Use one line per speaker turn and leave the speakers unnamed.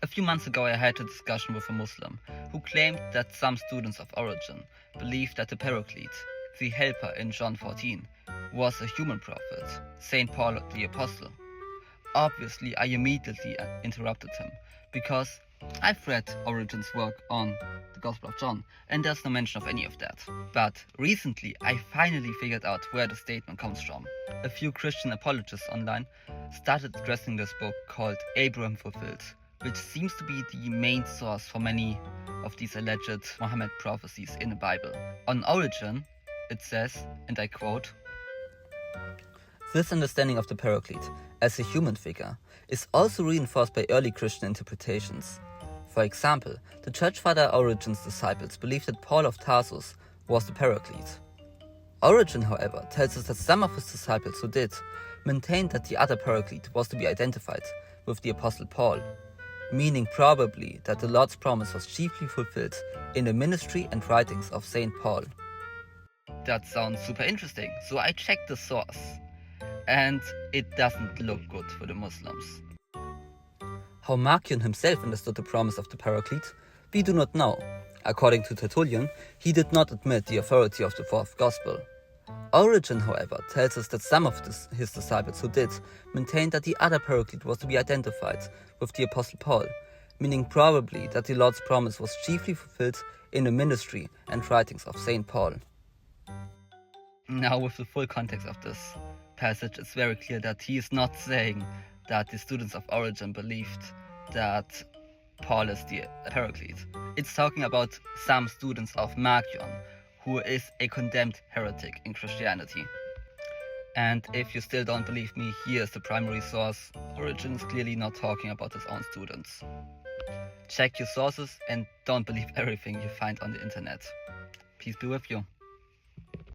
A few months ago I had a discussion with a Muslim who claimed that some students of Origen believed that the Paraclete, the helper in John 14, was a human prophet, Saint Paul the Apostle. Obviously, I immediately interrupted him because I've read Origen's work on the Gospel of John, and there's no mention of any of that. But recently, I finally figured out where the statement comes from. A few Christian apologists online started addressing this book called Abraham Fulfilled, which seems to be the main source for many of these alleged Muhammad prophecies in the Bible. On Origen, it says, and I quote, "This understanding of the Paraclete as a human figure is also reinforced by early Christian interpretations. For example, the church father Origen's disciples believed that Paul of Tarsus was the Paraclete. Origen, however, tells us that some of his disciples who did maintained that the other Paraclete was to be identified with the Apostle Paul, meaning probably that the Lord's promise was chiefly fulfilled in the ministry and writings of Saint Paul." That sounds super interesting, so I checked the source, and it doesn't look good for the Muslims. How Marcion himself understood the promise of the Paraclete, we do not know. According to Tertullian, he did not admit the authority of the fourth Gospel. Origen, however, tells us that some of his disciples who did maintained that the other Paraclete was to be identified with the Apostle Paul, meaning probably that the Lord's promise was chiefly fulfilled in the ministry and writings of Saint Paul. Now, with the full context of this passage, it's very clear that he is not saying that the students of Origen believed that Paul is the Paraclete. It's talking about some students of Marcion, who is a condemned heretic in Christianity. And if you still don't believe me, here is the primary source. Origen is clearly not talking about his own students. Check your sources and don't believe everything you find on the internet. Peace be with you.